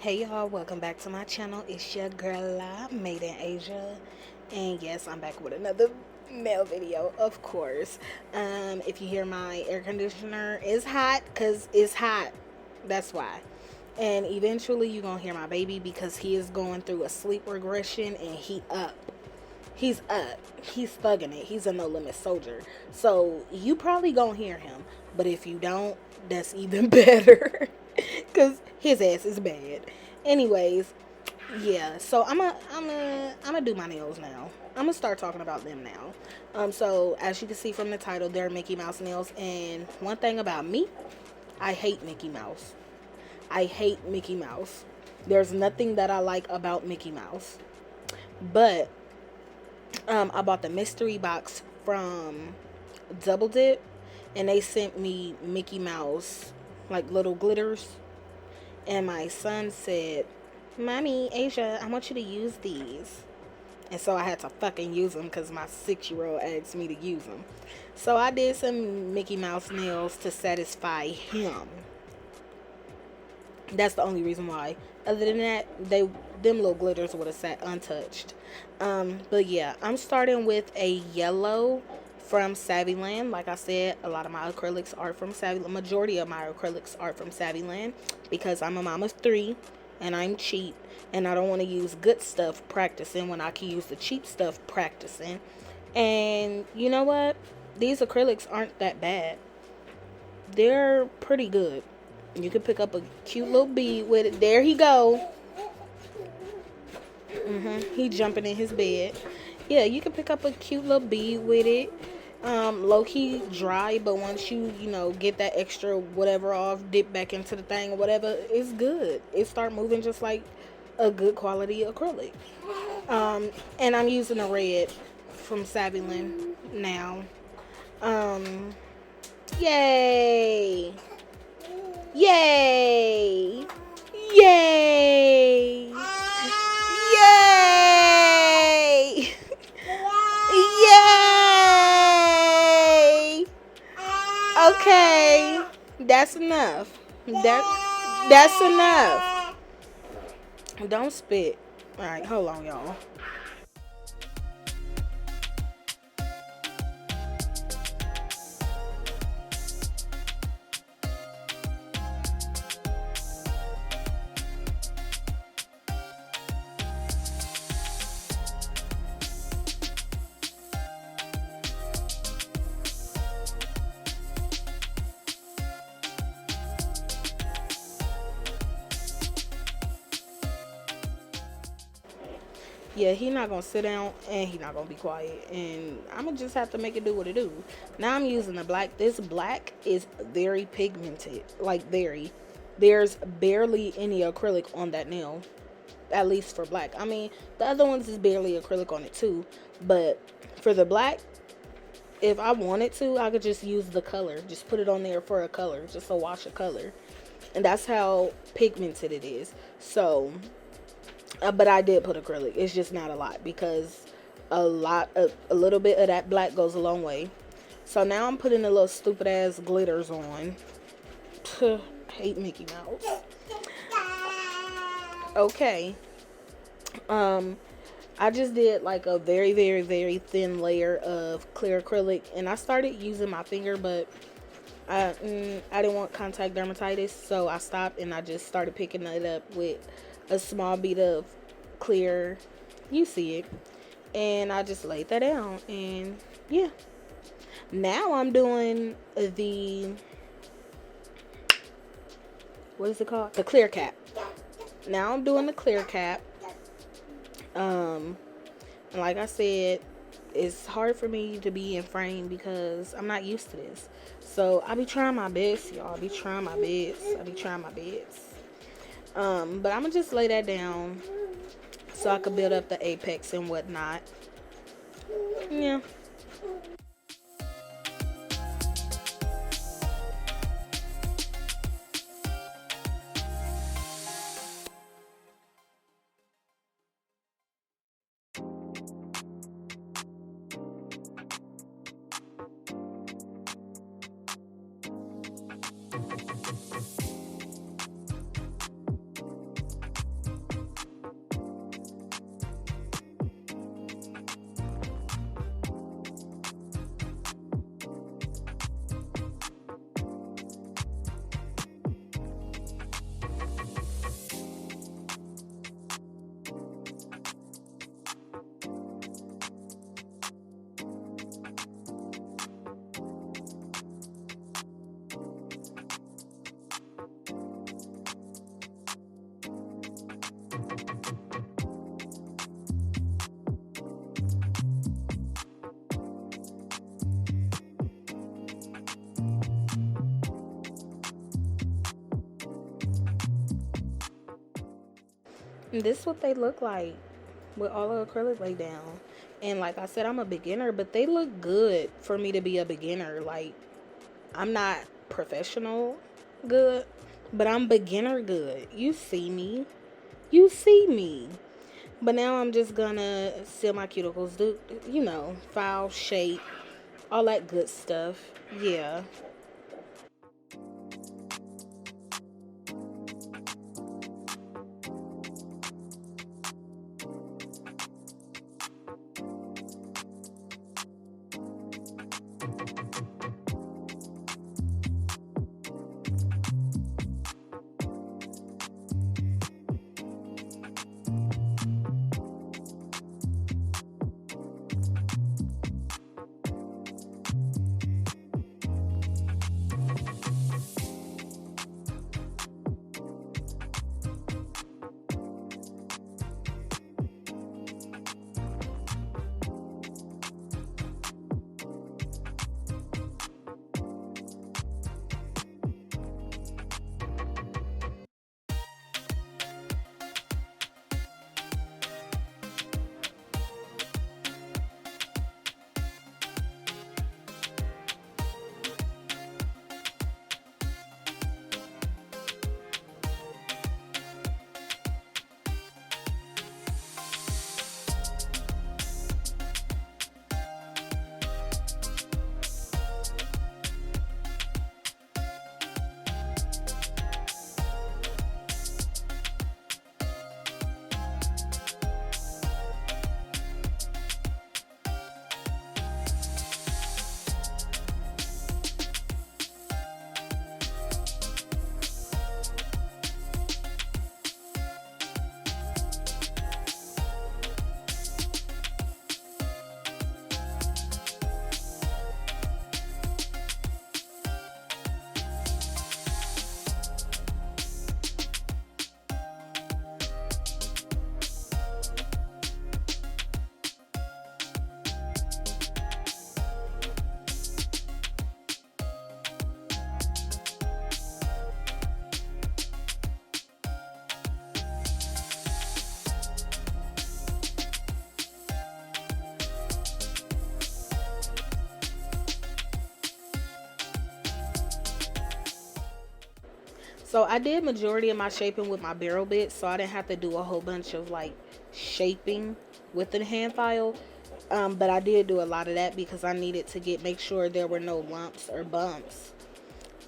Hey y'all, welcome back to my channel. It's your girl Madeenasiaa, and yes, I'm back with another mail video, of course. If you hear my air conditioner is hot, cause it's hot. That's why. And eventually you're gonna hear my baby because he is going through a sleep regression and He's up. He's thugging it. He's a no limit soldier. So you probably gonna hear him. But if you don't, that's even better. Cause his ass is bad. Anyways, yeah. So I'm gonna do my nails now. I'm gonna start talking about them now. So as you can see from the title, they're Mickey Mouse nails. And one thing about me, I hate Mickey Mouse. I hate Mickey Mouse. There's nothing that I like about Mickey Mouse. But I bought the mystery box from Double Dip, and they sent me Mickey Mouse, like little glitters. And my son said, "Mommy, Asia, I want you to use these." And so I had to fucking use them because my 6-year-old asked me to use them. So I did some Mickey Mouse nails to satisfy him. That's the only reason why. Other than that, them little glitters would have sat untouched. But yeah, I'm starting with a yellow from Saviland. Like I said, a lot of my acrylics are from Saviland. Majority of my acrylics are from Saviland because I'm a mom of 3 and I'm cheap and I don't want to use good stuff practicing when I can use the cheap stuff practicing. And you know what? These acrylics aren't that bad. They're pretty good. You can pick up a cute little bead with it. There he go. He jumping in his bed. Yeah, you can pick up a cute little bead with it. Low key dry, but once you get that extra whatever off, dip back into the thing or whatever, it's good. It start moving just like a good quality acrylic. And I'm using a red from Saviland now. Yay! Yay! Yay! Yay! Yay! Okay, that's enough. That's enough. Don't spit. All right, hold on, y'all. Yeah, he not gonna sit down and he not gonna be quiet, and I'm gonna just have to make it do what it do. Now I'm using the black. This black is very pigmented, like very. There's barely any acrylic on that nail, at least for black. I mean, the other ones is barely acrylic on it too, but for the black, if I wanted to, I could just use the color, just put it on there for a color, just a wash of color, and that's how pigmented it is. So but I did put acrylic. It's just not a lot because a little bit of that black goes a long way. So now I'm putting the little stupid ass glitters on. Hate Mickey Mouse. Okay. I just did like a very, very, very thin layer of clear acrylic, and I started using my finger, but I didn't want contact dermatitis, so I stopped and I just started picking it up with a small bead of clear, you see it, and I just laid that down, and yeah, now I'm doing the, what is it called, the clear cap. Now I'm doing the clear cap. And like I said, it's hard for me to be in frame because I'm not used to this, so I be trying my best, y'all. I be trying my best. But I'm gonna just lay that down so I could build up the apex and whatnot. Yeah. This is what they look like with all the acrylic laid down. And like I said, I'm a beginner, but they look good for me to be a beginner. Like, I'm not professional good, but I'm beginner good. You see me. You see me. But now I'm just gonna seal my cuticles, do file, shape, all that good stuff. Yeah. So I did majority of my shaping with my barrel bit, so I didn't have to do a whole bunch of like shaping with the hand file. But I did do a lot of that because I needed to make sure there were no lumps or bumps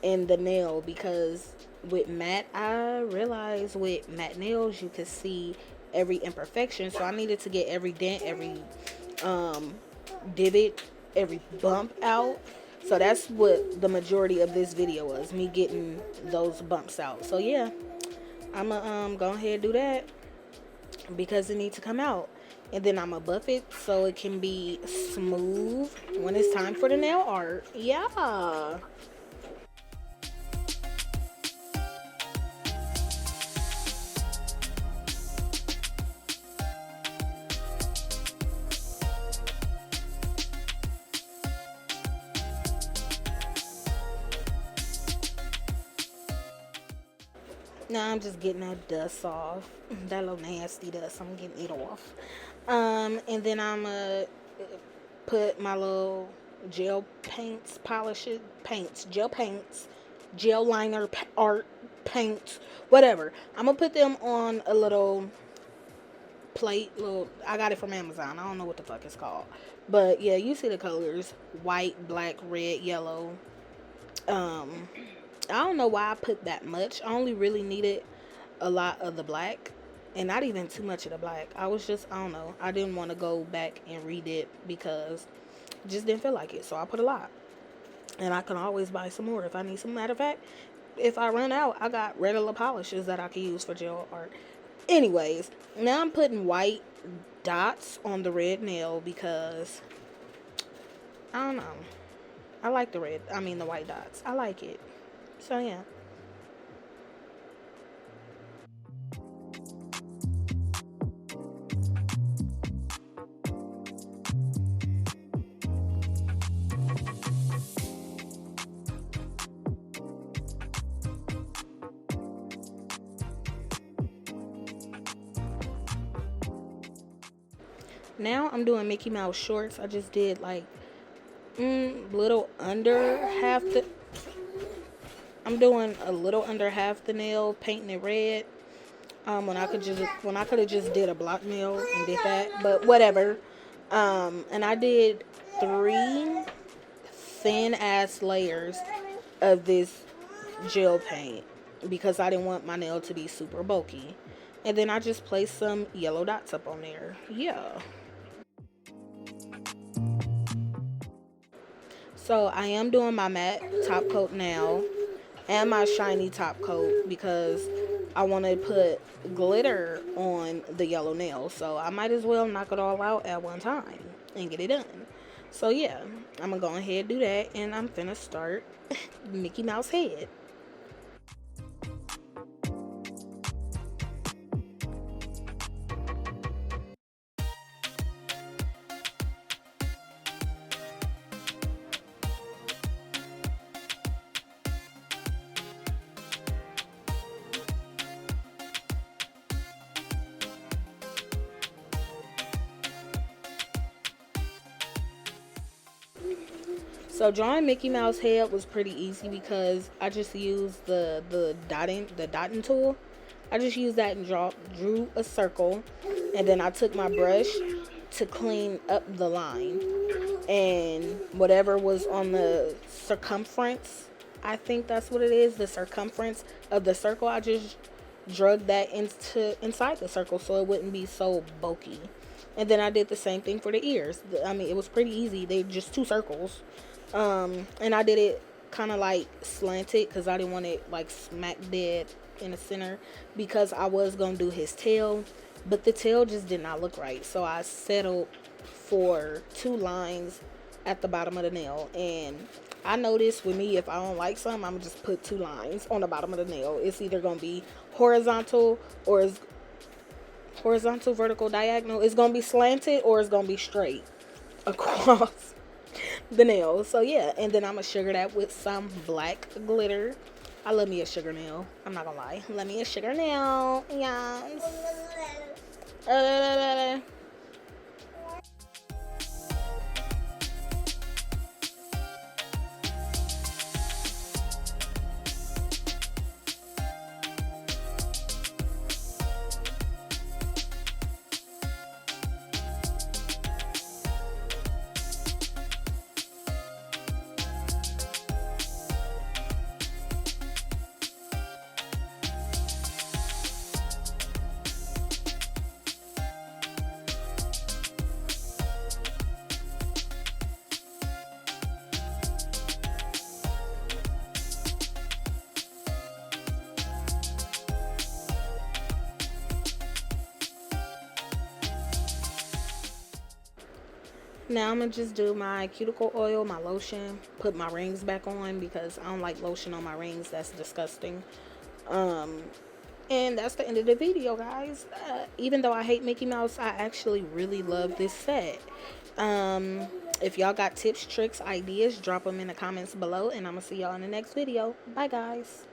in the nail, because with matte, I realized with matte nails you could see every imperfection, so I needed to get every dent, every divot, every bump out. So that's what the majority of this video was, me getting those bumps out. So yeah, I'm gonna go ahead and do that because it needs to come out. And then I'm gonna buff it so it can be smooth when it's time for the nail art. Yeah. Now I'm just getting that dust off. That little nasty dust, I'm getting it off. And then I'm gonna put my little gel paints, polishes, paints, gel paints, gel liner, art paints, whatever. I'm gonna put them on a little plate. I got it from Amazon. I don't know what the fuck it's called, but yeah, you see the colors: white, black, red, yellow. Um, I don't know why I put that much. I only really needed a lot of the black and not even too much of the black. I don't know. I didn't want to go back and redip because I just didn't feel like it. So I put a lot. And I can always buy some more if I need some. Matter of fact, if I run out, I got regular polishes that I can use for gel art. Anyways, now I'm putting white dots on the red nail because I don't know. I like the white dots. I like it. So yeah. Now I'm doing Mickey Mouse shorts. I just did like little under half the. I'm doing a little under half the nail, painting it red. When I could have just did a block nail and did that, but whatever. And I did 3 thin ass layers of this gel paint because I didn't want my nail to be super bulky. And then I just placed some yellow dots up on there. Yeah. So I am doing my matte top coat now and my shiny top coat because I want to put glitter on the yellow nail. So I might as well knock it all out at one time and get it done. So yeah, I'm going to go ahead and do that, and I'm finna start Mickey Mouse head. So drawing Mickey Mouse head was pretty easy because I just used the dotting tool. I just used that and drew a circle, and then I took my brush to clean up the line, and whatever was on the circumference, I think that's what it is, the circumference of the circle, I just drug that inside the circle so it wouldn't be so bulky. And then I did the same thing for the ears. I mean, it was pretty easy. They just 2 circles. And I did it kind of like slanted because I didn't want it like smack dead in the center because I was going to do his tail. But the tail just did not look right. So I settled for 2 lines at the bottom of the nail. And I noticed with me, if I don't like something, I'm going to just put 2 lines on the bottom of the nail. It's either going to be horizontal or it's horizontal, vertical, diagonal. It's going to be slanted or it's going to be straight across the nail. So yeah, and then I'm going to sugar that with some black glitter. I love me a sugar nail. I'm not going to lie. Love me a sugar nail. Yes. Now I'm going to just do my cuticle oil, my lotion, put my rings back on because I don't like lotion on my rings. That's disgusting. And that's the end of the video, guys. Even though I hate Mickey Mouse, I actually really love this set. If y'all got tips, tricks, ideas, drop them in the comments below, and I'm going to see y'all in the next video. Bye, guys.